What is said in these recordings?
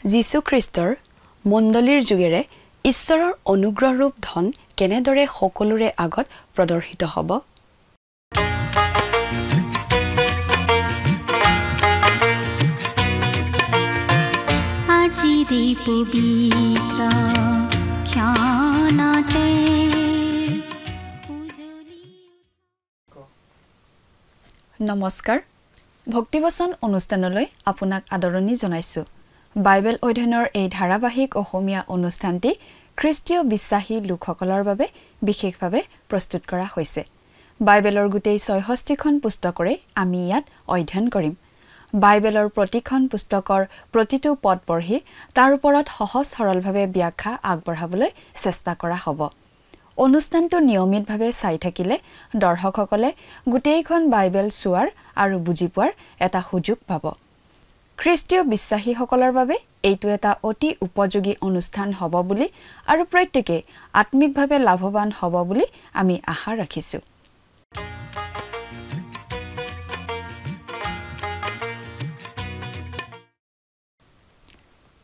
যীশু খ্ৰীষ্টৰ মণ্ডলীৰ যুগেৰে ঈশ্বৰৰ অনুগ্ৰহ ৰূপ ধন কেনেদৰে সকলোৰে আগত প্ৰদৰ্শিত হ'ব। নমস্কাৰ, ভক্তিবচন অনুষ্ঠানলৈ আপোনাক আদৰণি জনাইছোঁ। বাইবেল অধ্যয়নৰ এই ধাৰাবাহিক অসমীয়া অনুষ্ঠানটি খ্ৰীষ্টীয় বিশ্বাসী লোকসকলৰ বাবে বিশেষভাৱে প্ৰস্তুত কৰা হৈছে। বাইবেলৰ গোটেই ৬৬খন পুস্তকৰে আমি ইয়াত অধ্যয়ন কৰিম। বাইবেলৰ প্ৰতিখন পুস্তকৰ প্ৰতিটো পদ পঢ়ি তাৰ ওপৰত সহজ সৰলভাৱে ব্যাখ্যা আগবঢ়াবলৈ চেষ্টা কৰা হ'ব। অনুষ্ঠানটো নিয়মিতভাৱে চাই থাকিলে দৰ্শকসকলে গোটেইখন বাইবেল চোৱাৰ আৰু বুজি পোৱাৰ এটা সুযোগ পাব। খ্ৰীষ্টীয় বিশ্বাসীসকলৰ বাবে এইটো এটা অতি উপযোগী অনুষ্ঠান হ'ব বুলি আৰু প্ৰত্যেকেই আত্মিকভাৱে লাভৱান হ'ব বুলি আমি আশা ৰাখিছোঁ।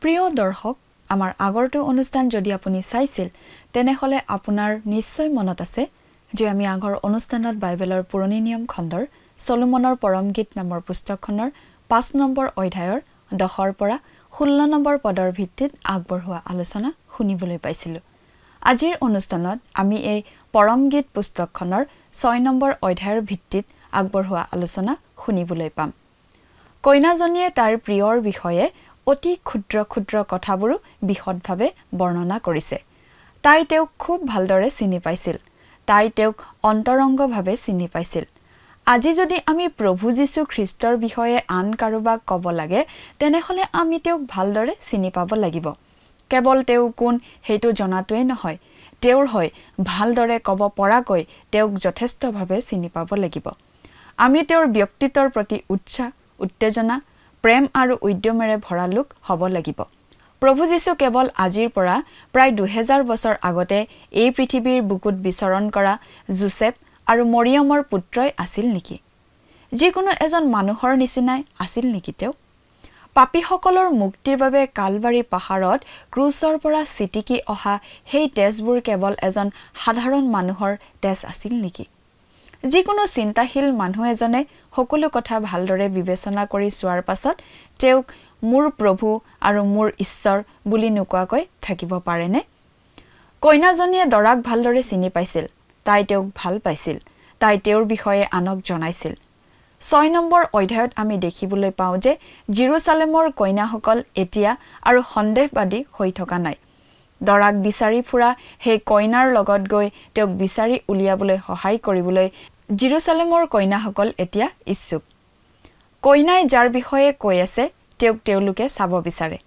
প্ৰিয় দৰ্শক, আমাৰ আগৰটো অনুষ্ঠান যদি আপুনি চাইছিল তেনেহ'লে আপোনাৰ নিশ্চয় মনত আছে যে আমি আগৰ অনুষ্ঠানত বাইবেলৰ পুৰণি নিয়ম খণ্ডৰ চলোমনৰ পৰম গীত নামৰ পুস্তকখনৰ ৫ নম্বৰ অধ্যায়ৰ ১০ৰ পৰা ১৬ নম্বৰ পদৰ ভিত্তিত আগবঢ়োৱা আলোচনা শুনিবলৈ পাইছিলোঁ। আজিৰ অনুষ্ঠানত আমি এই পৰম গীত পুস্তকখনৰ ৬ নম্বৰ অধ্যায়ৰ ভিত্তিত আগবঢ়োৱা আলোচনা শুনিবলৈ পাম। কইনাজনীয়ে তাইৰ প্ৰিয়ৰ বিষয়ে অতি ক্ষুদ্ৰ ক্ষুদ্ৰ কথাবোৰো বিশদভাৱে বৰ্ণনা কৰিছে। তাই তেওঁক খুব ভালদৰে চিনি পাইছিল। তাই তেওঁক অন্তৰংগভাৱে চিনি পাইছিল। আজি যদি আমি প্ৰভু যীশু খ্ৰীষ্টৰ বিষয়ে আন কাৰোবাক ক'ব লাগে তেনেহ'লে আমি তেওঁক ভালদৰে চিনি পাব লাগিব। কেৱল তেওঁ কোন সেইটো জনাটোৱেই নহয়, তেওঁৰ হৈ ভালদৰে ক'ব পৰাকৈ তেওঁক যথেষ্টভাৱে চিনি পাব লাগিব। আমি তেওঁৰ ব্যক্তিত্বৰ প্ৰতি উৎসাহ, উত্তেজনা, প্ৰেম আৰু উদ্যমেৰে ভৰা লোক হ'ব লাগিব। প্ৰভু যীশু কেৱল আজিৰ পৰা প্ৰায় ২০০০ বছৰ আগতে এই পৃথিৱীৰ বুকুত বিচৰণ কৰা যোচেফ আৰু মৰিয়মৰ পুত্ৰই আছিল নেকি? যিকোনো এজন মানুহৰ নিচিনাই আছিল নেকি তেওঁ? পাপীসকলৰ মুক্তিৰ বাবে কালবাৰী পাহাৰত ক্ৰুচৰ পৰা ছিটিকি অহা সেই তেজবোৰ কেৱল এজন সাধাৰণ মানুহৰ তেজ আছিল নেকি? যিকোনো চিন্তাশীল মানুহ এজনে সকলো কথা ভালদৰে বিবেচনা কৰি চোৱাৰ পাছত তেওঁক মোৰ প্ৰভু আৰু মোৰ ঈশ্বৰ বুলি নোকোৱাকৈ থাকিব পাৰেনে? কইনাজনীয়ে দৰাক ভালদৰে চিনি পাইছিল। তাই তেওঁক ভাল পাইছিল। তাই তেওঁৰ বিষয়ে আনক জনাইছিল। ৬ নম্বৰ অধ্যায়ত আমি দেখিবলৈ পাওঁ যে জেৰুচালেমৰ কইনাসকল এতিয়া আৰু সন্দেহবাদী হৈ থকা নাই। দৰাক বিচাৰি ফুৰা সেই কইনাৰ লগত গৈ তেওঁক বিচাৰি উলিয়াবলৈ সহায় কৰিবলৈ জেৰুচালেমৰ কইনাসকল এতিয়া ইচ্ছুক। কইনাই যাৰ বিষয়ে কৈ আছে তেওঁক তেওঁলোকে চাব বিচাৰে।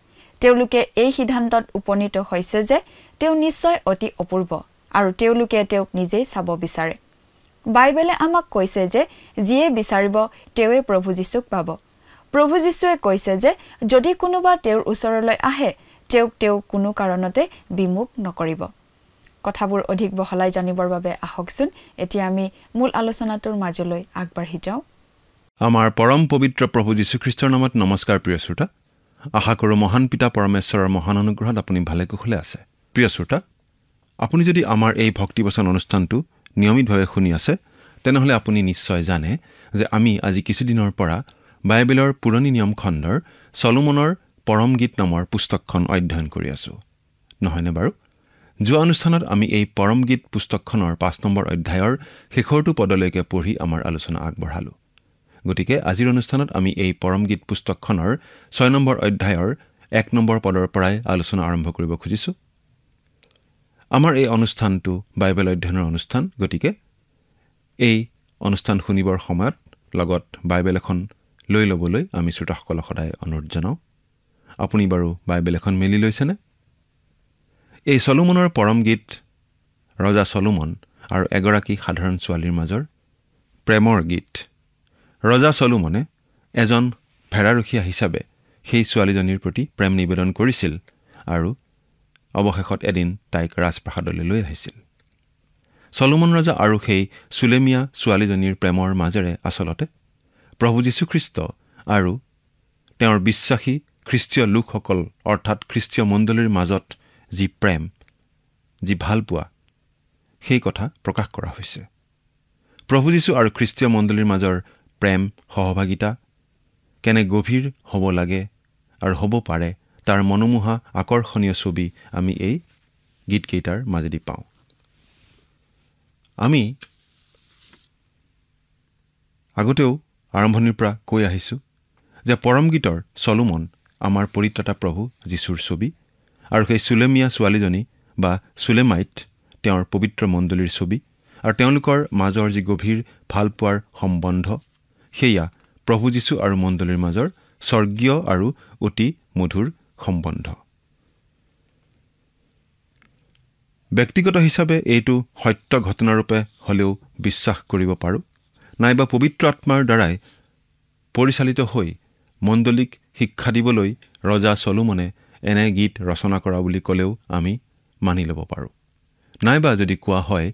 তেওঁলোকে এই সিদ্ধান্তত উপনীত হৈছে যে তেওঁ নিশ্চয় অতি অপূৰ্ব আৰু তেওঁলোকে তেওঁক নিজেই চাব বিচাৰে। বাইবেলে আমাক কৈছে যে যিয়ে বিচাৰিব তেওঁৱে প্ৰভু যীশুক পাব। প্ৰভু যীশুৱে কৈছে যে যদি কোনোবা তেওঁৰ ওচৰলৈ আহে তেওঁক তেওঁ কোনো কাৰণতে বিমুখ নকৰিব। কথাবোৰ অধিক বহলাই জানিবৰ বাবে আহকচোন এতিয়া আমি মূল আলোচনাটোৰ মাজলৈ আগবাঢ়ি যাওঁ। আমাৰ পৰম পবিত্ৰ প্ৰভু যীশুখ্ৰীষ্টৰ নামত নমস্কাৰ। প্ৰিয় শ্ৰোতা, আশা কৰোঁ মহান পিতা পৰমেশ্বৰৰ মহান অনুগ্ৰহত আপুনি ভালে কুশলে আছে। প্ৰিয় শ্ৰোতা, আপুনি যদি আমাৰ এই ভক্তিবচন অনুষ্ঠানটো নিয়মিতভাৱে শুনি আছে তেনেহ'লে আপুনি নিশ্চয় জানে যে আমি আজি কিছুদিনৰ পৰা বাইবেলৰ পুৰণি নিয়ম খণ্ডৰ চলোমনৰ পৰম গীত নামৰ পুস্তকখন অধ্যয়ন কৰি আছোঁ, নহয়নে বাৰু? যোৱা অনুষ্ঠানত আমি এই পৰম গীত পুস্তকখনৰ ৫ নম্বৰ অধ্যায়ৰ শেষৰটো পদলৈকে পঢ়ি আমাৰ আলোচনা আগবঢ়ালোঁ। গতিকে আজিৰ অনুষ্ঠানত আমি এই পৰম গীত পুস্তকখনৰ ৬ নম্বৰ অধ্যায়ৰ ১ নম্বৰ পদৰ পৰাই আলোচনা আৰম্ভ কৰিব খুজিছোঁ। আমাৰ এই অনুষ্ঠানটো বাইবেল অধ্যয়নৰ অনুষ্ঠান। গতিকে এই অনুষ্ঠান শুনিবৰ সময়ত লগত বাইবেল এখন লৈ ল'বলৈ আমি শ্ৰোতাসকলক সদায় অনুৰোধ জনাওঁ। আপুনি বাৰু বাইবেল এখন মেলি লৈছেনে? এই চলোমনৰ পৰম গীত ৰজা চলোমন আৰু এগৰাকী সাধাৰণ ছোৱালীৰ মাজৰ প্ৰেমৰ গীত। ৰজা চলোমনে এজন ভেড়াৰখীয়া হিচাপে সেই ছোৱালীজনীৰ প্ৰতি প্ৰেম নিবেদন কৰিছিল আৰু অৱশেষত এদিন তাইক ৰাজপ্ৰাসাদলৈ লৈ আহিছিল। চলোমন ৰজা আৰু সেই চুলেমিয়া ছোৱালীজনীৰ প্ৰেমৰ মাজেৰে আচলতে প্ৰভু যীশুখ্ৰীষ্ট আৰু তেওঁৰ বিশ্বাসী খ্ৰীষ্টীয় লোকসকল অৰ্থাৎ খ্ৰীষ্টীয় মণ্ডলীৰ মাজত যি প্ৰেম, যি ভালপোৱা, সেই কথা প্ৰকাশ কৰা হৈছে। প্ৰভু যীশু আৰু খ্ৰীষ্টীয় মণ্ডলীৰ মাজৰ প্ৰেম, সহভাগিতা কেনে গভীৰ হ'ব লাগে আৰু হ'ব পাৰে, তাৰ মনোমোহা আকৰ্ষণীয় ছবি আমি এই গীতকেইটাৰ মাজেদি পাওঁ। আমি আগতেও আৰম্ভণিৰ পৰা কৈ আহিছোঁ যে পৰম গীতৰ চলোমন আমাৰ পৰিত্ৰাতা প্ৰভু যীশুৰ ছবি, আৰু সেই চুলেমীয়া ছোৱালীজনী বা চুলেমাইট তেওঁৰ পবিত্ৰ মণ্ডলীৰ ছবি, আৰু তেওঁলোকৰ মাজৰ যি গভীৰ ভালপোৱাৰ সম্বন্ধ, সেয়া প্ৰভু যীশু আৰু মণ্ডলীৰ মাজৰ স্বৰ্গীয় আৰু অতি মধুৰ সম্বন্ধ। ব্যক্তিগত হিচাপে এইটো সত্য ঘটনাৰূপে হ'লেও বিশ্বাস কৰিব পাৰোঁ, নাইবা পবিত্ৰ আত্মাৰ দ্বাৰাই পৰিচালিত হৈ মণ্ডলীক শিক্ষা দিবলৈ ৰজা চলোমনে এনে গীত ৰচনা কৰা বুলি ক'লেও আমি মানি ল'ব পাৰোঁ। নাইবা যদি কোৱা হয়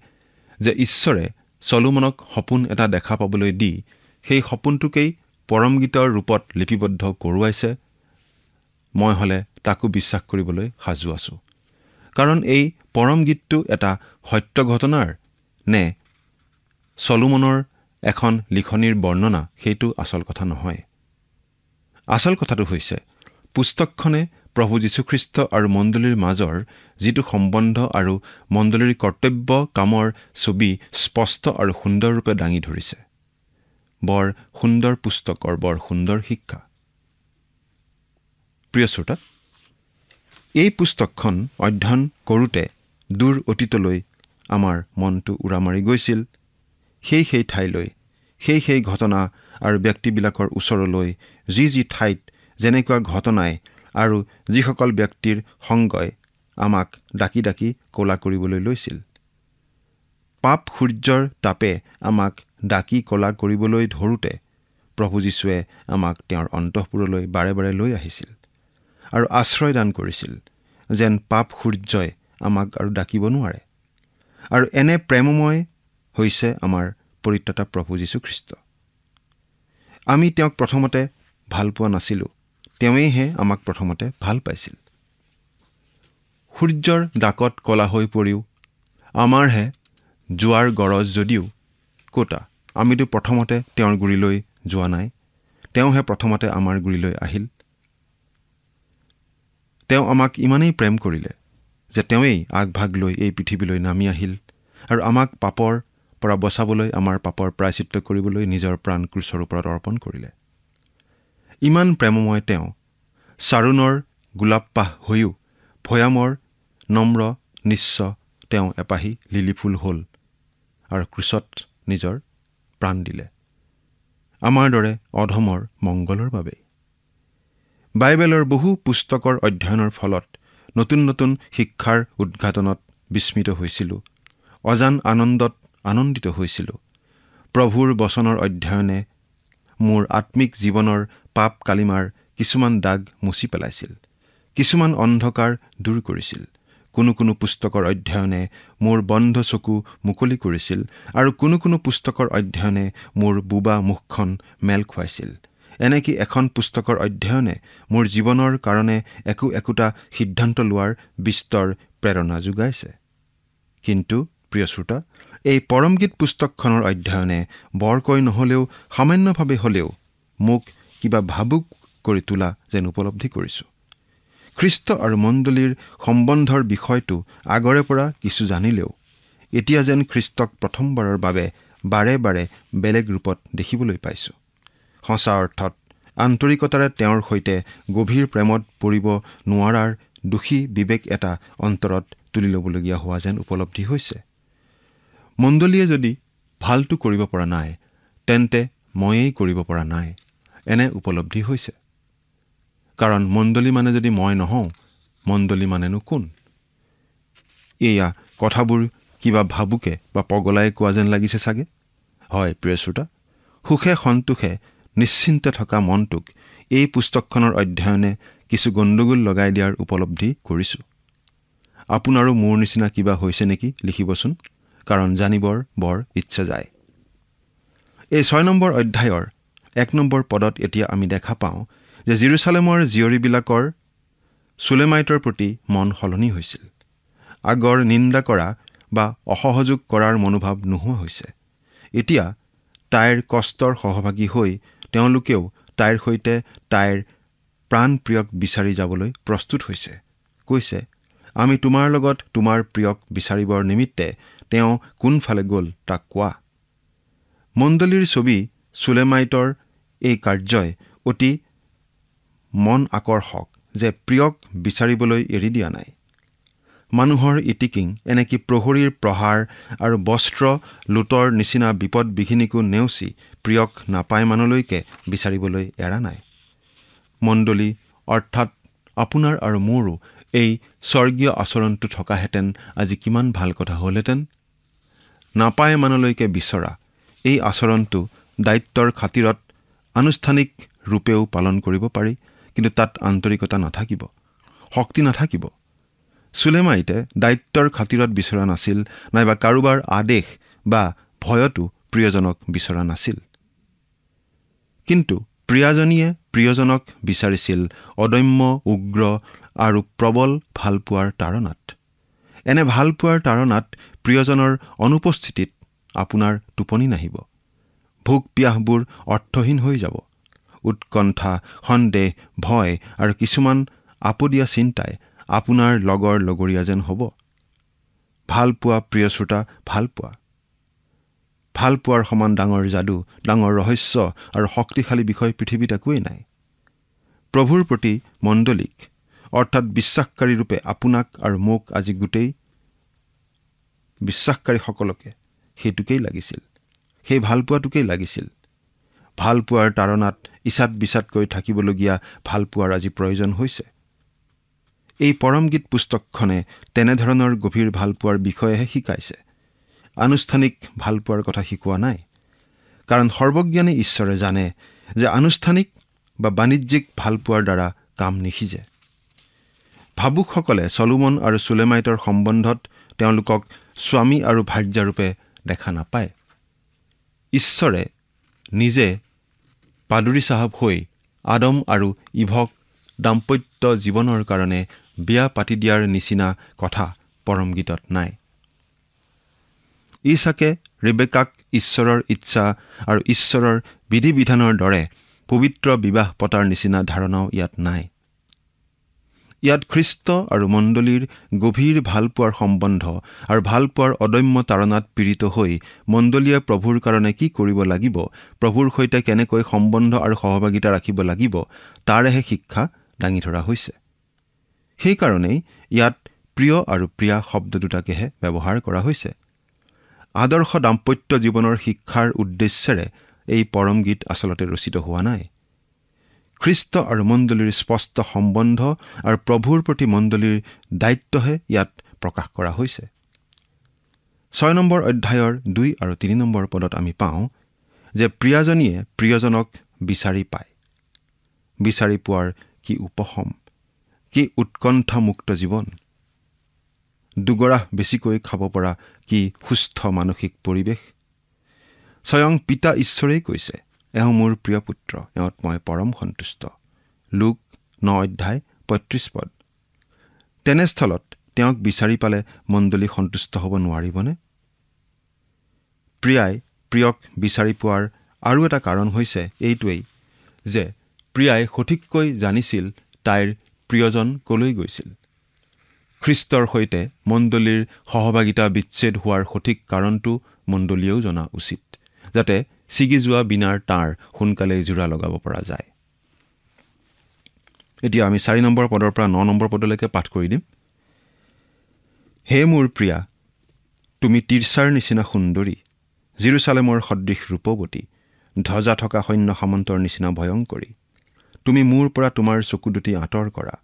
যে ঈশ্বৰে চলোমনক সপোন এটা দেখা পাবলৈ দি সেই সপোনটোকেই পৰম গীতৰ ৰূপত লিপিবদ্ধ কৰোৱাইছে, মই হ'লে তাকো বিশ্বাস কৰিবলৈ সাজু আছোঁ। কাৰণ এই পৰম গীতটো এটা সত্য ঘটনাৰ নে চলোমনৰ এখন লিখনিৰ বৰ্ণনা, সেইটো আচল কথা নহয়। আচল কথাটো হৈছে পুস্তকখনে প্ৰভু যীশুখ্ৰীষ্ট আৰু মণ্ডলীৰ মাজৰ যিটো সম্বন্ধ আৰু মণ্ডলীৰ কৰ্তব্য কামৰ ছবি স্পষ্ট আৰু সুন্দৰৰূপে দাঙি ধৰিছে। বৰ সুন্দৰ পুস্তকৰ বৰ সুন্দৰ শিক্ষা। প্ৰিয় শ্ৰোতা, এই পুস্তকখন অধ্যয়ন কৰোঁতে দূৰ অতীতলৈ আমাৰ মনটো উৰা মাৰি গৈছিল। সেই ঠাইলৈ, সেই ঘটনা আৰু ব্যক্তিবিলাকৰ ওচৰলৈ, যি ঠাইত যেনেকুৱা ঘটনাই আৰু যিসকল ব্যক্তিৰ সংগই আমাক ডাকি ডাকি ক'লা কৰিবলৈ লৈছিল। পাপ সূৰ্যৰ তাপে আমাক ডাকি ক'লা কৰিবলৈ ধৰোঁতে প্ৰভু যীশুৱে আমাক তেওঁৰ অন্তঃপুৰলৈ বাৰে বাৰে লৈ আহিছিল আৰু আশ্ৰয় দান কৰিছিল, যেন পাপ সূৰ্যই আমাক আৰু ডাকিব নোৱাৰে। আৰু এনে প্ৰেমময় হৈছে আমাৰ পৰিত্ৰাতা প্ৰভু যীশুখ্ৰীষ্ট। আমি তেওঁক প্ৰথমতে ভাল পোৱা নাছিলোঁ, তেওঁৱেইহে আমাক প্ৰথমতে ভাল পাইছিল। সূৰ্যৰ ডাকত ক'লা হৈ পৰিও আমাৰহে যোৱাৰ গৰজ যদিও ক'তা, আমিতো প্ৰথমতে তেওঁৰ গুৰিলৈ যোৱা নাই, তেওঁহে প্ৰথমতে আমাৰ গুৰিলৈ আহিল। তেওঁ আমাক ইমানেই প্ৰেম কৰিলে যে তেওঁৱেই আগভাগ লৈ এই পৃথিৱীলৈ নামি আহিল আৰু আমাক পাপৰ পৰা বচাবলৈ, আমাৰ পাপৰ প্ৰায়চিত্ত কৰিবলৈ নিজৰ প্ৰাণ ক্ৰুচৰ ওপৰত অৰ্পণ কৰিলে। ইমান প্ৰেমময় তেওঁ চাৰোনৰ গোলাপপাহ হৈও ভৈয়ামৰ নম্ৰ নিশ্চ তেওঁ এপাহি লিলি ফুল হ'ল আৰু ক্ৰুচত নিজৰ প্ৰাণ দিলে আমাৰ দৰে অধমৰ মংগলৰ বাবে। বাইবেলৰ বহু পুস্তকৰ অধ্যয়নৰ ফলত নতুন নতুন শিক্ষাৰ উদ্ঘাটনত বিস্মিত হৈছিলোঁ, অজান আনন্দত আনন্দিত হৈছিলোঁ। প্ৰভুৰ বচনৰ অধ্যয়নে মোৰ আত্মিক জীৱনৰ পাপ কালিমাৰ কিছুমান দাগ মুচি পেলাইছিল, কিছুমান অন্ধকাৰ দূৰ কৰিছিল। কোনো পুস্তকৰ অধ্যয়নে মোৰ বন্ধ চকু মুকলি কৰিছিল আৰু কোনো পুস্তকৰ অধ্যয়নে মোৰ বোবা মুখখন মেল খুৱাইছিল। এনেকি এখন পুস্তকৰ অধ্যয়নে মোৰ জীৱনৰ কাৰণে একোটা সিদ্ধান্ত লোৱাৰ বিস্তৰ প্ৰেৰণা যোগাইছে। কিন্তু প্ৰিয় শ্ৰোতা, এই পৰমগীত পুস্তকখনৰ অধ্যয়নে বৰকৈ নহ'লেও সামান্যভাৱে হ'লেও মোক কিবা ভাবুক কৰি তোলা যেন উপলব্ধি কৰিছোঁ। খ্ৰীষ্ট আৰু মণ্ডলীৰ সম্বন্ধৰ বিষয়টো আগৰে পৰা কিছু জানিলেও এতিয়া যেন খ্ৰীষ্টক প্ৰথমবাৰৰ বাবে বাৰে বাৰে বেলেগ ৰূপত দেখিবলৈ পাইছোঁ। সঁচা অৰ্থত আন্তৰিকতাৰে তেওঁৰ সৈতে গভীৰ প্ৰেমত পৰিব নোৱাৰাৰ দোষী বিবেক এটা অন্তৰত তুলি ল'বলগীয়া হোৱা যেন উপলব্ধি হৈছে। মণ্ডলীয়ে যদি ভালটো কৰিব পৰা নাই, তেন্তে ময়েই কৰিব পৰা নাই, এনে উপলব্ধি হৈছে। কাৰণ মণ্ডলী মানে যদি মই নহওঁ, মণ্ডলী মানেনো কোন? এয়া কথাবোৰ কিবা ভাবুকে বা পগলাই কোৱা যেন লাগিছে চাগে। হয় প্ৰিয় শ্ৰোতা, সুখে সন্তোষে নিশ্চিন্তে থকা মনটোক এই পুস্তকখনৰ অধ্যয়নে কিছু গণ্ডগোল লগাই দিয়াৰ উপলব্ধি কৰিছোঁ। আপোনাৰো মোৰ নিচিনা কিবা হৈছে নেকি লিখিবচোন, কাৰণ জানিবৰ বৰ ইচ্ছা যায়। এই 6 নম্বৰ অধ্যায়ৰ 1 নম্বৰ পদত এতিয়া আমি দেখা পাওঁ যে জেৰুজালেমৰ জীয়ৰীবিলাকৰ চুলেমাইটৰ প্ৰতি মন সলনি হৈছিল। আগৰ নিন্দা কৰা বা অসহযোগ কৰাৰ মনোভাৱ নোহোৱা হৈছে। এতিয়া তাইৰ কষ্টৰ সহভাগী হৈ তেওঁলোকেও তাইৰ সৈতে তাইৰ প্ৰাণপ্ৰিয়ক বিচাৰি যাবলৈ প্ৰস্তুত হৈছে। কৈছে, আমি তোমাৰ লগত তোমাৰ প্ৰিয়ক বিচাৰিবৰ নিমিত্তে তেওঁ কোনফালে গ'ল তাক কোৱা। মণ্ডলীৰ ছবি চুলেমাইটৰ এই কাৰ্যই অতি মন আকৰ্ষক যে প্ৰিয়ক বিচাৰিবলৈ এৰি দিয়া নাই। মানুহৰ ইটিকিং, এনেকি প্ৰহৰীৰ প্ৰহাৰ আৰু বস্ত্ৰ লুটৰ নিচিনা বিপদ বিঘিনিকো নেওচি প্ৰিয়ক নাপায় মানলৈকে বিচাৰিবলৈ এৰা নাই। মণ্ডলী অৰ্থাৎ আপোনাৰ আৰু মোৰো এই স্বৰ্গীয় আচৰণটো থকাহেঁতেন আজি কিমান ভাল কথা হ'লহেঁতেন। নাপায় মানলৈকে বিচৰা এই আচৰণটো দায়িত্বৰ খাতিৰত আনুষ্ঠানিক ৰূপেও পালন কৰিব পাৰি, কিন্তু তাত আন্তৰিকতা নাথাকিব, শক্তি নাথাকিব। চুলেমাইটে দায়িত্বৰ খাতিৰত বিচৰা নাছিল, নাইবা কাৰোবাৰ আদেশ বা ভয়তো প্ৰিয়জনক বিচৰা নাছিল। কিন্তু প্ৰিয়াজনীয়ে প্ৰিয়জনক বিচাৰিছিল অদম্য, উগ্ৰ আৰু প্ৰবল ভালপোৱাৰ তাৰণাত। এনে ভালপোৱাৰ তাৰণাত প্ৰিয়জনৰ অনুপস্থিতিত আপোনাৰ টোপনি নাহিব। ভোক পিয়াহবোৰ অৰ্থহীন হৈ যাব। উৎকণ্ঠা, সন্দেহ, ভয় আৰু কিছুমান আপদীয়া চিন্তাই আপোনাৰ লগৰ লগৰীয়া যেন হ'ব। ভালপোৱা প্ৰিয় শ্ৰোতা, ভালপোৱাৰ সমান ডাঙৰ যাদু, ডাঙৰ ৰহস্য আৰু শক্তিশালী বিষয় পৃথিৱীত একোৱেই নাই। প্ৰভুৰ প্ৰতি মণ্ডলীক অৰ্থাৎ বিশ্বাসকাৰী ৰূপে আপোনাক আৰু মোক আজি গোটেই বিশ্বাসকাৰীসকলকে সেইটোকেই লাগিছিল, সেই ভালপোৱাটোকেই লাগিছিল। ভালপোৱাৰ তাৰণাত ইচাত বিচাতকৈ থাকিবলগীয়া ভালপোৱাৰ আজি প্ৰয়োজন হৈছে। এই পৰমগীত পুস্তকখনে তেনেধৰণৰ গভীৰ ভালপোৱাৰ বিষয়েহে শিকাইছে, আনুষ্ঠানিক ভালপোৱাৰ কথা শিকোৱা নাই। কাৰণ সৰ্বজ্ঞানী ঈশ্বৰে জানে যে আনুষ্ঠানিক বা বাণিজ্যিক ভালপোৱাৰ দ্বাৰা কাম নিসিজে। ভাবুকসকলে চলোমন আৰু চুলেমাইটৰ সম্বন্ধত তেওঁলোকক স্বামী আৰু ভাৰ্যাৰূপে দেখা নাপায়। ঈশ্বৰে নিজে পাদুৰী চাহাব হৈ আদম আৰু ইভক দাম্পত্য জীৱনৰ কাৰণে বিয়া পাতি দিয়াৰ নিচিনা কথা পৰমগীতত নাই। ইছাকে ৰেবেকাক ঈশ্বৰৰ ইচ্ছা আৰু ঈশ্বৰৰ বিধি বিধানৰ দৰে পবিত্ৰ বিবাহ পতাৰ নিচিনা ধাৰণাও ইয়াত নাই। ইয়াত খ্ৰীষ্ট আৰু মণ্ডলীৰ গভীৰ ভালপোৱাৰ সম্বন্ধ আৰু ভালপোৱাৰ অদম্য তাৰণাত পীড়িত হৈ মণ্ডলীয়ে প্ৰভুৰ কাৰণে কি কৰিব লাগিব, প্ৰভুৰ সৈতে কেনেকৈ সম্বন্ধ আৰু সহভাগিতা ৰাখিব লাগিব, তাৰেহে শিক্ষা দাঙি ধৰা হৈছে। সেইকাৰণেই ইয়াত প্ৰিয় আৰু প্ৰিয়া শব্দ দুটাকেহে ব্যৱহাৰ কৰা হৈছে। আদৰ্শ দাম্পত্য জীৱনৰ শিক্ষাৰ উদ্দেশ্যেৰে এই পৰম গীত আচলতে ৰচিত হোৱা নাই। খ্ৰীষ্ট আৰু মণ্ডলীৰ স্পষ্ট সম্বন্ধ আৰু প্ৰভুৰ প্ৰতি মণ্ডলীৰ দায়িত্বহে ইয়াত প্ৰকাশ কৰা হৈছে। 6 নম্বৰ অধ্যায়ৰ 2 আৰু 3 নম্বৰ পদত আমি পাওঁ যে প্ৰিয়াজনীয়ে প্ৰিয়জনক বিচাৰি পায়। বিচাৰি পোৱাৰ কি উপশম, কি উৎকণ্ঠামুক্ত জীৱন, দুগৰাহ বেছিকৈ খাব পৰা কি সুস্থ মানসিক পৰিৱেশ। স্বয়ং পিতা ঈশ্বৰেই কৈছে, এওঁ মোৰ প্ৰিয় পুত্ৰ, এওঁত মই পৰম সন্তুষ্ট। লুক 9 অধ্যায় 35 পদ। তেনেস্থলত তেওঁক বিচাৰি পালে মণ্ডলী সন্তুষ্ট হ'ব নোৱাৰিবনে? প্ৰিয়াই প্ৰিয়ক বিচাৰি পোৱাৰ আৰু এটা কাৰণ হৈছে এইটোৱেই যে প্ৰিয়াই সঠিককৈ জানিছিল তাইৰ প্ৰিয়জন কলৈ গৈছিল। খ্ৰীষ্টৰ সৈতে মণ্ডলীৰ সহভাগিতা বিচ্ছেদ হোৱাৰ সঠিক কাৰণটো মণ্ডলীয়েও জনা উচিত, যাতে ছিগি যোৱা বিনাৰ তাঁৰ সোনকালেই জোৰা লগাব পৰা যায়। এতিয়া আমি 4 নম্বৰ পদৰ পৰা 9 নম্বৰ পদলৈকে পাঠ কৰি দিম। হে মোৰ প্ৰিয়া, তুমি তিৰ্চাৰ নিচিনা সুন্দৰী, জেৰুজালেমৰ সদৃশ ৰূপৱতী, ধ্বজা থকা সৈন্য সামন্তৰ নিচিনা ভয়ংকৰী। তুমি মোৰ পৰা তোমাৰ চকু দুটি আঁতৰ কৰা,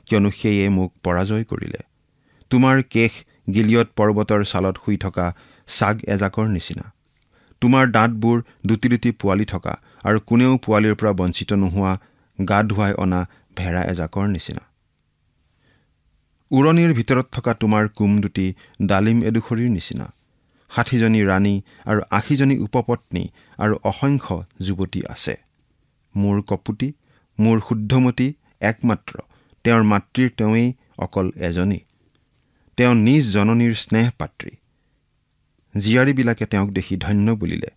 কিয়নো সেয়ে মোক পৰাজয় কৰিলে। তোমাৰ কেশ গিলিয়ত পৰ্বতৰ ছালত শুই থকা চাগ এজাকৰ নিচিনা। তোমাৰ দাঁতবোৰ দুটি দুটি পোৱালি থকা আৰু কোনেও পোৱালিৰ পৰা বঞ্চিত নোহোৱা গা ধুৱাই অনা ভেড়া এজাকৰ নিচিনা। উৰণিৰ ভিতৰত থকা তোমাৰ কোম দুটি ডালিম এডোখৰীৰ নিচিনা। 60জনী ৰাণী আৰু 80জনী উপপত্নী আৰু অসংখ্য যুৱতী আছে। মোৰ কপুতি, মোৰ শুদ্ধমতী একমাত্ৰ তেওঁৰ মাতৃৰ তেওঁৱেই অকল এজনী। তেওঁ নিজ জননীৰ স্নেহ পাত্ৰী। জীয়াৰীবিলাকে তেওঁক দেখি ধন্য বুলিলে।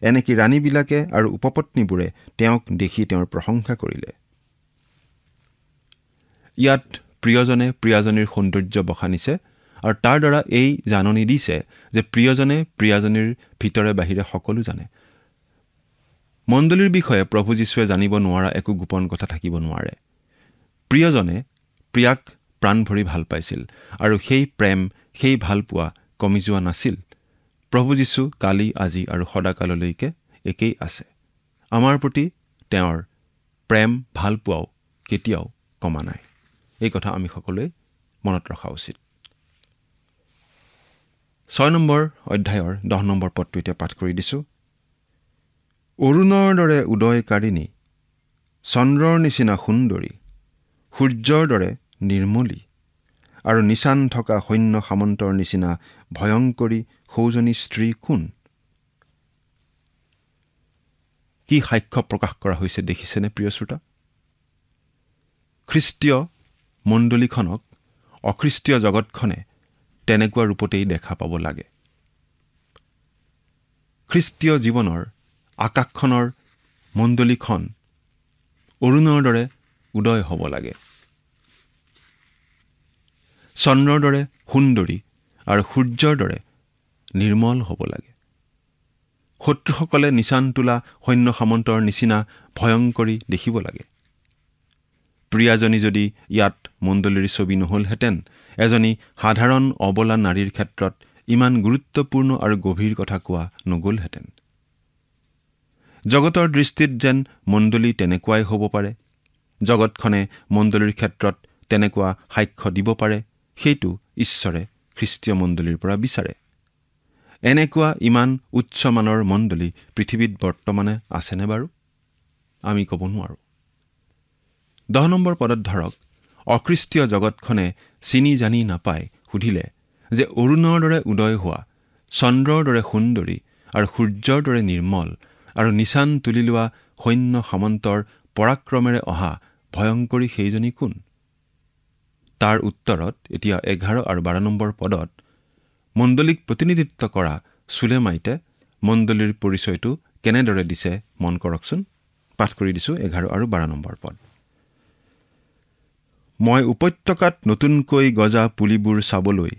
এনেকি ৰাণীবিলাকে আৰু উপপত্নীবোৰে তেওঁক দেখি তেওঁৰ প্ৰশংসা কৰিলে। ইয়াত প্ৰিয়জনে প্ৰিয়াজনীৰ সৌন্দৰ্য বখানিছে আৰু তাৰ দ্বাৰা এই জাননী দিছে যে প্ৰিয়জনে প্ৰিয়াজনীৰ ভিতৰে বাহিৰে সকলো জানে। মণ্ডলীৰ বিষয়ে প্ৰভু যীশুৱে জানিব নোৱাৰা একো গোপন কথা থাকিব নোৱাৰে। প্ৰিয়জনে প্ৰিয়াক প্ৰাণ ভৰি ভাল পাইছিল আৰু সেই প্ৰেম, সেই ভালপোৱা কমি যোৱা নাছিল। প্ৰভু যীশু কালি, আজি আৰু সদাকাললৈকে একেই আছে। আমাৰ প্ৰতি তেওঁৰ প্ৰেম, ভালপোৱাও কেতিয়াও কমা নাই। এই কথা আমি সকলোৱে মনত ৰখা উচিত। 6 নম্বৰ অধ্যায়ৰ 10 নম্বৰ পদটো এতিয়া পাঠ কৰি দিছোঁ। অৰুণৰ দৰে উদয়কাৰিণী, চন্দ্ৰৰ নিচিনা সুন্দৰী, সূৰ্যৰ দৰে নিৰ্মলী আৰু নিচান থকা সৈন্য সামন্তৰ নিচিনা ভয়ংকৰী সৌজনী স্ত্ৰী কোন? কি সাক্ষ্য প্ৰকাশ কৰা হৈছে দেখিছেনে প্ৰিয় শ্ৰোতা? খ্ৰীষ্টীয় মণ্ডলীখনক অখ্ৰীষ্টীয় জগতখনে তেনেকুৱা ৰূপতেই দেখা পাব লাগে। খ্ৰীষ্টীয় জীৱনৰ আকাশখনৰ মণ্ডলীখন অৰুণৰ দৰে উদয় হ'ব লাগে। চন্দ্ৰৰ দৰে সুন্দৰী আৰু সূৰ্যৰ দৰে নিৰ্মল হ'ব লাগে। শত্ৰুসকলে নিচান তোলা সৈন্য সামন্তৰ নিচিনা ভয়ংকৰী দেখিব লাগে। প্ৰিয়াজনী যদি ইয়াত মণ্ডলীৰ ছবি নহলহেঁতেন, এজনী সাধাৰণ অবলা নাৰীৰ ক্ষেত্ৰত ইমান গুৰুত্বপূৰ্ণ আৰু গভীৰ কথা কোৱা নগ'লহেঁতেন। জগতৰ দৃষ্টিত যেন মণ্ডলী তেনেকুৱাই হ'ব পাৰে, জগতখনে মণ্ডলীৰ ক্ষেত্ৰত তেনেকুৱা সাক্ষ্য দিব পাৰে, সেইটো ঈশ্বৰে খ্ৰীষ্টীয় মণ্ডলীৰ পৰা বিচাৰে। এনেকুৱা ইমান উচ্চমানৰ মণ্ডলী পৃথিৱীত বৰ্তমানে আছেনে বাৰু? আমি ক'ব নোৱাৰোঁ। 10 নম্বৰ পদত ধৰক, অখ্ৰীষ্টীয় জগতখনে চিনি জানি নাপাই সুধিলে যে অৰুণৰ দৰে উদয় হোৱা, চন্দ্ৰৰ দৰে সুন্দৰী আৰু সূৰ্যৰ দৰে নিৰ্মল আৰু নিচান তুলি লোৱা সৈন্য সামন্তৰ পৰাক্ৰমেৰে অহা ভয়ংকৰী সেইজনী কোন? তাৰ উত্তৰত এতিয়া 11 আৰু 12 নম্বৰ পদত মণ্ডলীক প্ৰতিনিধিত্ব কৰা চুলেমাইতে মণ্ডলীৰ পৰিচয়টো কেনেদৰে দিছে মন কৰকচোন। পাঠ কৰি দিছোঁ 11 আৰু 12 নম্বৰ পদ। মই উপত্যকাত নতুনকৈ গজা পুলিবোৰ চাবলৈ,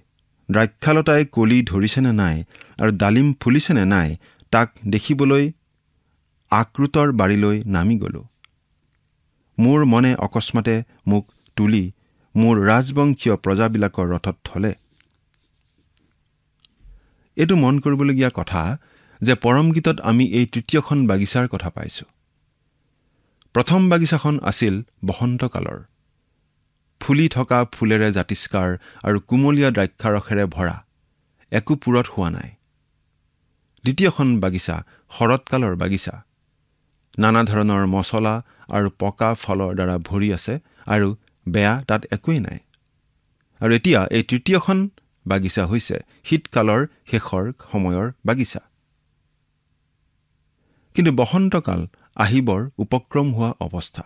দ্ৰাক্ষালতাই কলি ধৰিছেনে নাই আৰু ডালিম ফুলিছেনে নাই তাক দেখিবলৈ আক্ৰোতৰ বাৰীলৈ নামি গ'লো। মোৰ মনে অকস্মাতে মোক তুলি মোৰ ৰাজবংশীয় প্ৰজাবিলাকৰ ৰথত থলে। এইটো মন কৰিবলগীয়া কথা যে পৰম গীতত আমি এই তৃতীয়খন বাগিচাৰ কথা পাইছোঁ। প্ৰথম বাগিচাখন আছিল বসন্তকালৰ, ফুলি থকা ফুলেৰে জাতিষ্কাৰ আৰু কুমলীয়া দ্ৰাক্ষাৰসেৰে ভৰা, একো পূৰত হোৱা নাই। দ্বিতীয়খন বাগিচা শৰৎকালৰ বাগিচা, নানা ধৰণৰ মছলা আৰু পকা ফলৰ দ্বাৰা ভৰি আছে আৰু বেয়া তাত একোৱেই নাই। আৰু এতিয়া এই তৃতীয়খন বাগিচা হৈছে শীতকালৰ শেষৰ সময়ৰ বাগিচা। কিন্তু বসন্তকাল আহিবৰ উপক্ৰম হোৱা অৱস্থা।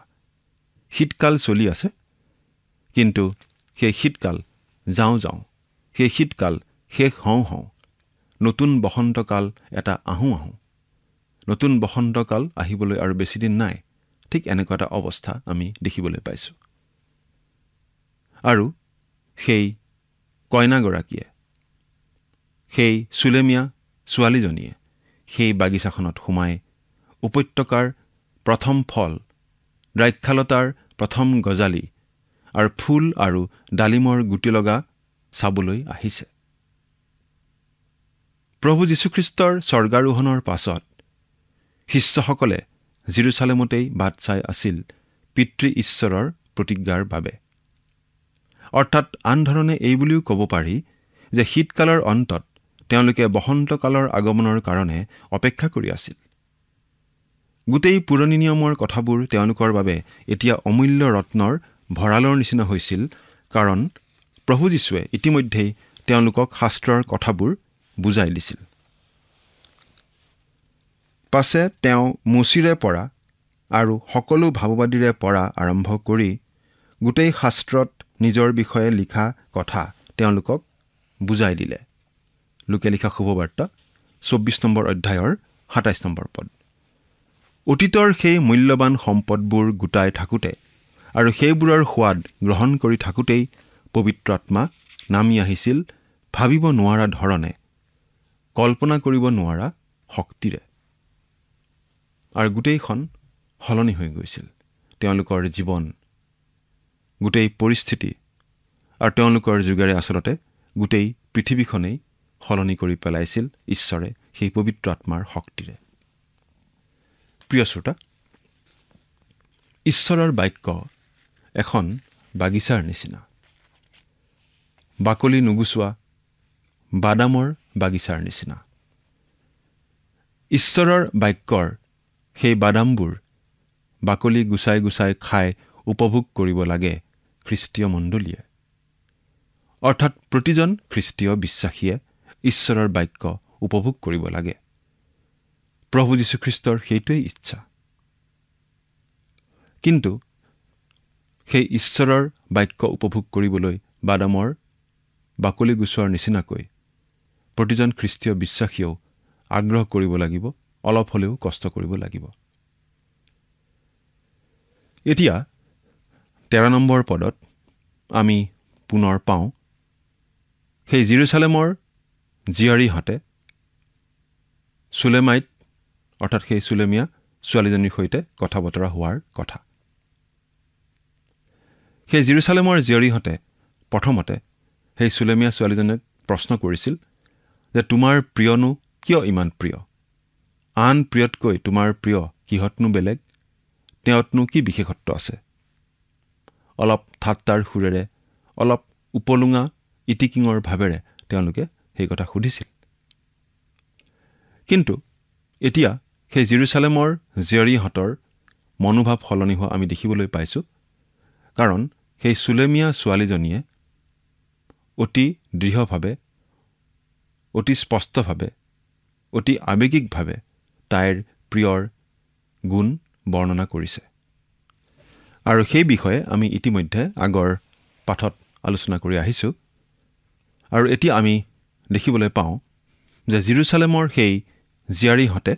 শীতকাল চলি আছে, কিন্তু সেই শীতকাল যাওঁ যাওঁ, সেই শীতকাল শেষ হওঁ হওঁ, নতুন বসন্তকাল এটা আহোঁ আহোঁ, নতুন বসন্তকাল আহিবলৈ আৰু বেছিদিন নাই। ঠিক এনেকুৱা এটা অৱস্থা আমি দেখিবলৈ পাইছোঁ। আৰু সেই কইনাগৰাকীয়ে, সেই চুলেমীয়া ছোৱালীজনীয়ে সেই বাগিচাখনত সোমাই উপত্যকাৰ প্ৰথম ফল, দ্ৰাক্ষালতাৰ প্ৰথম গজালি আৰু ফুল আৰু ডালিমৰ গুটি লগা চাবলৈ আহিছে। প্ৰভু যীশুখ্ৰীষ্টৰ স্বৰ্গাৰোহণৰ পাছত শিষ্যসকলে জেৰুচালেমতেই বাট চাই আছিল পিতৃ ঈশ্বৰৰ প্ৰতিজ্ঞাৰ বাবে। অৰ্থাৎ আন ধৰণে এই বুলিও ক'ব পাৰি যে শীতকালৰ অন্তত তেওঁলোকে বসন্তকালৰ আগমনৰ কাৰণে অপেক্ষা কৰি আছিল। গোটেই পুৰণি নিয়মৰ কথাবোৰ তেওঁলোকৰ বাবে এতিয়া অমূল্য ৰত্নৰ ভঁৰালৰ নিচিনা হৈছিল, কাৰণ প্ৰভু যীশুৱে ইতিমধ্যেই তেওঁলোকক শাস্ত্ৰৰ কথাবোৰ বুজাই দিছিল। পাছে তেওঁ মুচিৰে পৰা আৰু সকলো ভাৱবাদীৰে পৰা আৰম্ভ কৰি গোটেই শাস্ত্ৰত নিজৰ বিষয়ে লিখা কথা তেওঁলোকক বুজাই দিলে। লোকে লিখা শুভবাৰ্তা 24 নম্বৰ অধ্যায়ৰ 27 নম্বৰ পদ। অতীতৰ সেই মূল্যৱান সম্পদবোৰ গোটাই থাকোঁতে আৰু সেইবোৰৰ সোৱাদ গ্ৰহণ কৰি থাকোঁতেই পবিত্ৰ আত্মা নামি আহিছিল ভাবিব নোৱাৰা ধৰণে, কল্পনা কৰিব নোৱাৰা শক্তিৰে, আৰু গোটেইখন সলনি হৈ গৈছিল। তেওঁলোকৰ জীৱন, গোটেই পৰিস্থিতি আৰু তেওঁলোকৰ যোগেৰে আচলতে গোটেই পৃথিৱীখনেই সলনি কৰি পেলাইছিল ঈশ্বৰে সেই পবিত্ৰ আত্মাৰ শক্তিৰে। প্ৰিয় শ্ৰোতা, ঈশ্বৰৰ বাক্য এখন বাগিচাৰ নিচিনা, বাকলি নুগুচোৱা বাদামৰ বাগিচাৰ নিচিনা। ঈশ্বৰৰ বাক্যৰ সেই বাদামবোৰ বাকলি গুচাই গুচাই খাই উপভোগ কৰিব লাগে খ্ৰীষ্টীয় মণ্ডলীয়ে। অৰ্থাৎ প্ৰতিজন খ্ৰীষ্টীয় বিশ্বাসীয়ে ঈশ্বৰৰ বাক্য উপভোগ কৰিব লাগে। প্ৰভু যীশুখ্ৰীষ্টৰ সেইটোৱেই ইচ্ছা। কিন্তু সেই ঈশ্বৰৰ বাক্য উপভোগ কৰিবলৈ বাদামৰ বাকলি গুচোৱাৰ নিচিনাকৈ প্ৰতিজন খ্ৰীষ্টীয় বিশ্বাসীয়েও আগ্ৰহ কৰিব লাগিব, অলপ হ'লেও কষ্ট কৰিব লাগিব। এতিয়া 13 নম্বৰ পদত আমি পুনৰ পাওঁ সেই জেৰুজালেমৰ জীয়াৰীহঁতে চুলেমাইট অৰ্থাৎ সেই চুলেমীয়া ছোৱালীজনীৰ সৈতে কথা বতৰা হোৱাৰ কথা। সেই জেৰুজালেমৰ জীয়াৰীহঁতে প্ৰথমতে সেই চুলেমীয়া ছোৱালীজনীক প্ৰশ্ন কৰিছিল যে তোমাৰ প্ৰিয়নো কিয় ইমান প্ৰিয়? আন প্ৰিয়তকৈ তোমাৰ প্ৰিয় কিহতনো বেলেগ? তেওঁতনো কি বিশেষত্ব আছে? অলপ ঠাট্টাৰ সুৰেৰে, অলপ উপলুঙা ইটিকিঙৰ ভাৱেৰে তেওঁলোকে সেই কথা সুধিছিল। কিন্তু এতিয়া সেই জেৰুজালেমৰ জীয়াৰীহঁতৰ মনোভাৱ সলনি হোৱা আমি দেখিবলৈ পাইছোঁ। কাৰণ সেই চুলেমীয়া ছোৱালীজনীয়ে অতি দৃঢ়ভাৱে, অতি স্পষ্টভাৱে, অতি আৱেগিকভাৱে তাইৰ প্ৰিয়ৰ গুণ বৰ্ণনা কৰিছে। আৰু সেই বিষয়ে আমি ইতিমধ্যে আগৰ পাঠত আলোচনা কৰি আহিছোঁ। আৰু এতিয়া আমি দেখিবলৈ পাওঁ যে জেৰুজালেমৰ সেই জীয়াৰীহঁতে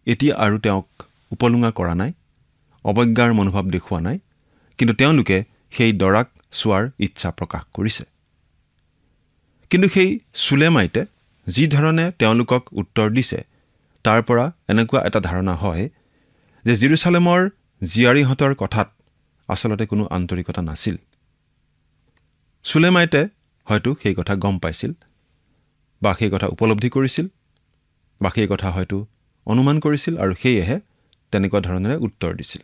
এতিয়া আৰু তেওঁক উপলুঙা কৰা নাই, অৱজ্ঞাৰ মনোভাৱ দেখুওৱা নাই, কিন্তু তেওঁলোকে সেই দৰাক চোৱাৰ ইচ্ছা প্ৰকাশ কৰিছে। কিন্তু সেই চুলেমাইতে যি ধৰণে তেওঁলোকক উত্তৰ দিছে তাৰ পৰা এনেকুৱা এটা ধাৰণা হয় যে জেৰুজালেমৰ জীয়াৰীহঁতৰ কথাত আচলতে কোনো আন্তৰিকতা নাছিল। চুলেমাইতে হয়তো সেই কথা গম পাইছিল, বা সেই কথা উপলব্ধি কৰিছিল, বা সেই কথা হয়তো অনুমান কৰিছিল, আৰু সেয়েহে তেনেকুৱা ধৰণেৰে উত্তৰ দিছিল।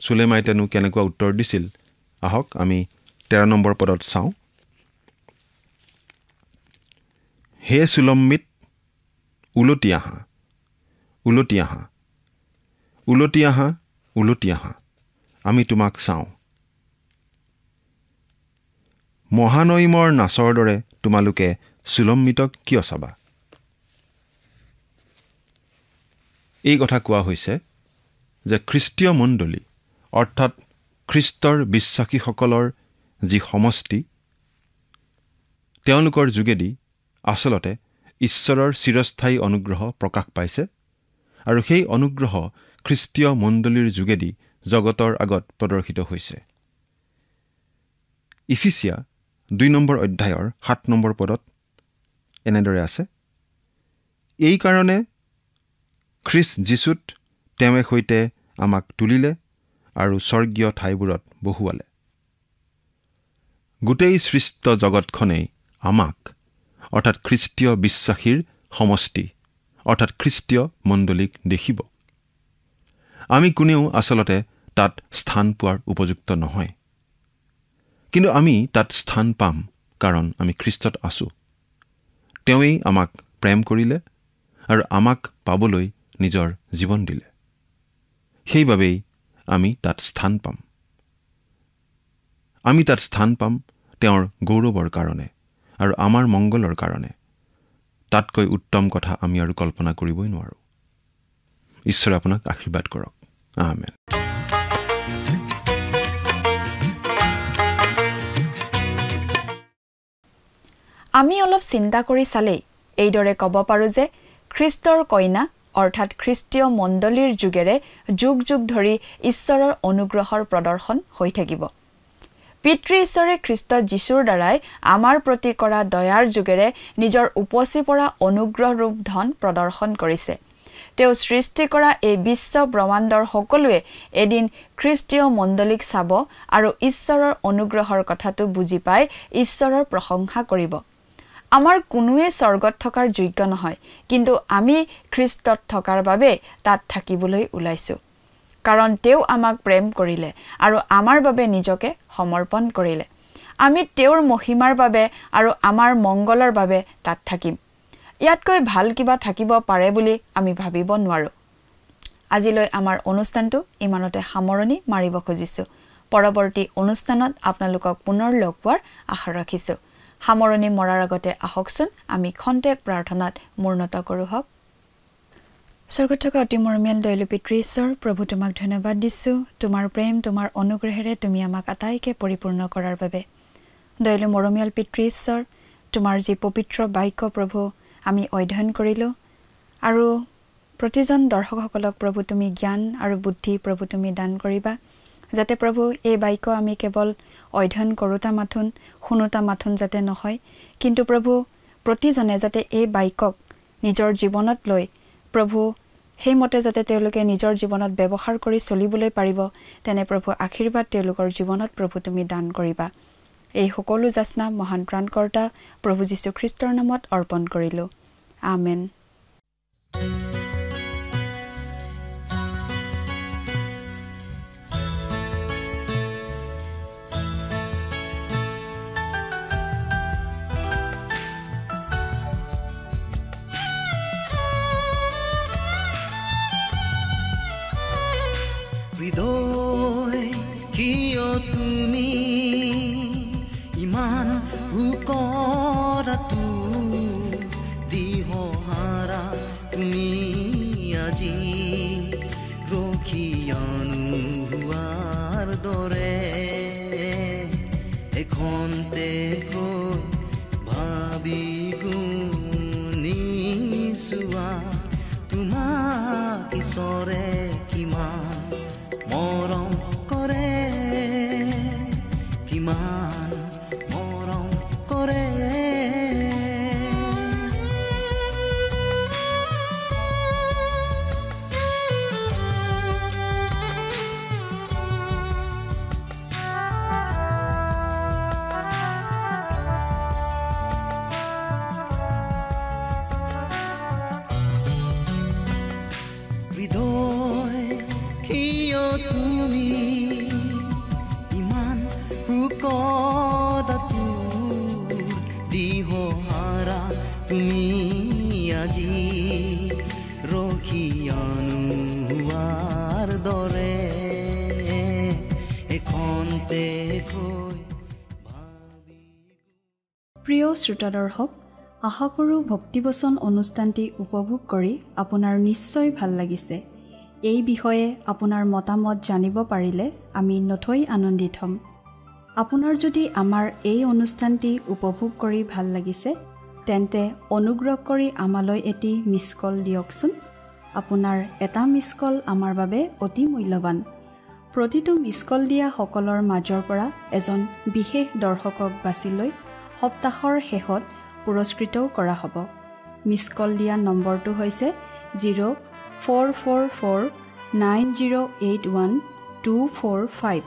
চুলেমাইতেনো কেনেকুৱা উত্তৰ দিছিল আহক আমি 13 নম্বৰ পদত চাওঁ। হে চুলম্মিত, উলটি আহা, উলটি আহা, উলটি আহা, উলটি আহা, আমি তোমাক চাওঁ। মহানৈমৰ নাচৰ দৰে তোমালোকে চুলম্মিতক কিয় চাবা? এই কথা কোৱা হৈছে যে খ্ৰীষ্টীয় মণ্ডলী অৰ্থাৎ খ্ৰীষ্টৰ বিশ্বাসীসকলৰ যি সমষ্টি, তেওঁলোকৰ যোগেদি আচলতে ঈশ্বৰৰ চিৰস্থায়ী অনুগ্ৰহ প্ৰকাশ পাইছে, আৰু সেই অনুগ্ৰহ খ্ৰীষ্টীয় মণ্ডলীৰ যোগেদি জগতৰ আগত প্ৰদৰ্শিত হৈছে। ইফিচিয়া 2 নম্বৰ অধ্যায়ৰ 7 নম্বৰ পদত এনেদৰে আছে, এই কাৰণে খ্ৰীষ্ট যীশুত তেওঁৱে সৈতে আমাক তুলিলে আৰু স্বৰ্গীয় ঠাইবোৰত বহুৱালে। গোটেই সৃষ্ট জগতখনেই আমাক অৰ্থাৎ খ্ৰীষ্টীয় বিশ্বাসীৰ সমষ্টি অৰ্থাৎ খ্ৰীষ্টীয় মণ্ডলীক দেখিব। আমি কোনেও আচলতে তাত স্থান পোৱাৰ উপযুক্ত নহয়, কিন্তু আমি তাত স্থান পাম কাৰণ আমি খ্ৰীষ্টত আছোঁ। তেওঁৱেই আমাক প্ৰেম কৰিলে আৰু আমাক পাবলৈ নিজৰ জীৱন দিলে। সেইবাবেই আমি তাত স্থান পাম। আমি তাত স্থান পাম তেওঁৰ গৌৰৱৰ কাৰণে আৰু আমাৰ মংগলৰ কাৰণে। তাতকৈ উত্তম কথা আমি আৰু কল্পনা কৰিবই নোৱাৰোঁ। ঈশ্বৰে আপোনাক আশীৰ্বাদ কৰক। আমেন। আমি অলপ চিন্তা কৰি চালেই এইদৰে ক'ব পাৰোঁ যে খ্ৰীষ্টৰ কইনা অৰ্থাৎ খ্ৰীষ্টীয় মণ্ডলীৰ যুগেৰে যুগ যুগ ধৰি ঈশ্বৰৰ অনুগ্ৰহৰ প্ৰদৰ্শন হৈ থাকিব। পিতৃ ঈশ্বৰে খ্ৰীষ্ট যীশুৰ দ্বাৰাই আমাৰ প্ৰতি কৰা দয়াৰ যুগেৰে নিজৰ উপচি পৰা অনুগ্ৰহ ৰূপ ধন প্ৰদৰ্শন কৰিছে। তেওঁ সৃষ্টি কৰা এই বিশ্ব ব্ৰহ্মাণ্ডৰ সকলোৱে এদিন খ্ৰীষ্টীয় মণ্ডলীক চাব আৰু ঈশ্বৰৰ অনুগ্ৰহৰ কথাটো বুজি পাই ঈশ্বৰৰ প্ৰশংসা কৰিব। আমাৰ কোনোৱে স্বৰ্গত থকাৰ যোগ্য নহয়, কিন্তু আমি খ্ৰীষ্টত থকাৰ বাবে তাত থাকিবলৈ ওলাইছোঁ। কাৰণ তেওঁ আমাক প্ৰেম কৰিলে আৰু আমাৰ বাবে নিজকে সমৰ্পণ কৰিলে। আমি তেওঁৰ মহিমাৰ বাবে আৰু আমাৰ মংগলৰ বাবে তাত থাকিম। ইয়াতকৈ ভাল কিবা থাকিব পাৰে বুলি আমি ভাবিব নোৱাৰোঁ। আজিলৈ আমাৰ অনুষ্ঠানটো ইমানতে সামৰণি মাৰিব খুজিছোঁ। পৰৱৰ্তী অনুষ্ঠানত আপোনালোকক পুনৰ লগ পোৱাৰ আশা ৰাখিছোঁ। সামৰণি মৰাৰ আগতে আহকচোন আমি খন্তেক প্ৰাৰ্থনাত মূৰ্ণত কৰোঁ হওক। স্বৰ্গত থকা অতি মৰমীয়াল দয়ালু পিতৃ ঈশ্বৰ, প্ৰভু তোমাক ধন্যবাদ দিছোঁ। তোমাৰ প্ৰেম, তোমাৰ অনুগ্ৰহেৰে তুমি আমাক আটাইকে পৰিপূৰ্ণ কৰাৰ বাবে। দয়ালু মৰমীয়াল পিতৃ ঈশ্বৰ, তোমাৰ যি পবিত্ৰ বাক্য প্ৰভু আমি অধ্যয়ন কৰিলোঁ আৰু প্ৰতিজন দৰ্শকসকলক প্ৰভু তুমি জ্ঞান আৰু বুদ্ধি প্ৰভু তুমি দান কৰিবা, যাতে প্ৰভু এই বাক্য আমি কেৱল অধ্যয়ন কৰোঁতা মাথোন শুনোতা মাথোন যাতে নহয়, কিন্তু প্ৰভু প্ৰতিজনে যাতে এই বাক্যক নিজৰ জীৱনত লৈ প্ৰভু সেইমতে যাতে তেওঁলোকে নিজৰ জীৱনত ব্যৱহাৰ কৰি চলিবলৈ পাৰিব, তেনে প্ৰভু আশীৰ্বাদ তেওঁলোকৰ জীৱনত প্ৰভু তুমি দান কৰিবা। এই সকলো যাচনা মহান ত্ৰাণকৰ্তা প্ৰভু যীশুখ্ৰীষ্টৰ নামত অৰ্পণ কৰিলোঁ। আমেন। হৃদয় কিয় তুমি ইমান উকৰাটো দিহহাৰা তুমি আজি ৰখিয়ানো হোৱাৰ দৰে এখনতে ভাবি গুণি চোৱা তোমাক ঈশ্বৰে কিমান মৰম কৰে, কিমান মৰম কৰে। হৃদয় কিয় তুমি ইমান সুকদাটো দিহহাৰা তুমি আজি ৰখিয়ানো হোৱাৰ দৰে এখনতে প্ৰিয় শ্ৰোতা দৰ্শক, আশা কৰোঁ ভক্তিবচন অনুষ্ঠানটি উপভোগ কৰি আপোনাৰ নিশ্চয় ভাল লাগিছে। এই বিষয়ে আপোনাৰ মতামত জানিব পাৰিলে আমি নথৈ আনন্দিত হ'ম। আপোনাৰ যদি আমাৰ এই অনুষ্ঠানটি উপভোগ কৰি ভাল লাগিছে, তেন্তে অনুগ্ৰহ কৰি আমালৈ এটি মিছ কল দিয়কচোন। আপোনাৰ এটা মিছ কল আমাৰ বাবে অতি মূল্যৱান। প্ৰতিটো মিছ কল দিয়া সকলৰ মাজৰ পৰা এজন বিশেষ দৰ্শকক বাছি লৈ সপ্তাহৰ শেষত পুৰস্কৃতও কৰা হ'ব। মিছ কল দিয়া নম্বৰটো হৈছে 04449081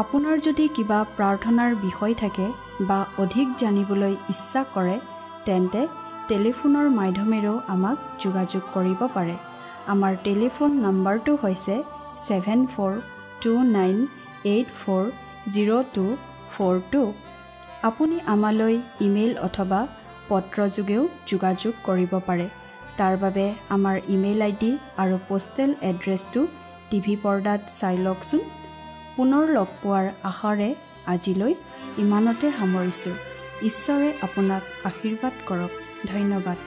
আপোনাৰ যদি কিবা প্ৰাৰ্থনাৰ বিষয় থাকে বা অধিক জানিবলৈ ইচ্ছা কৰে, তেন্তে টেলিফোনৰ মাধ্যমেৰেও আমাক যোগাযোগ কৰিব পাৰে। আমাৰ টেলিফোন নম্বৰটো হৈছে 7429840242। আপুনি আমালৈ ইমেইল অথবা পত্ৰযোগেও যোগাযোগ কৰিব পাৰে। তাৰ বাবে আমাৰ ইমেইল আইডি আৰু পোষ্টেল এড্ৰেছটো টিভি পৰ্দাত চাই লওকচোন। পুনৰ লগ পোৱাৰ আশাৰে আজিলৈ ইমানতে সামৰিছোঁ। ঈশ্বৰে আপোনাক আশীৰ্বাদ কৰক। ধন্যবাদ।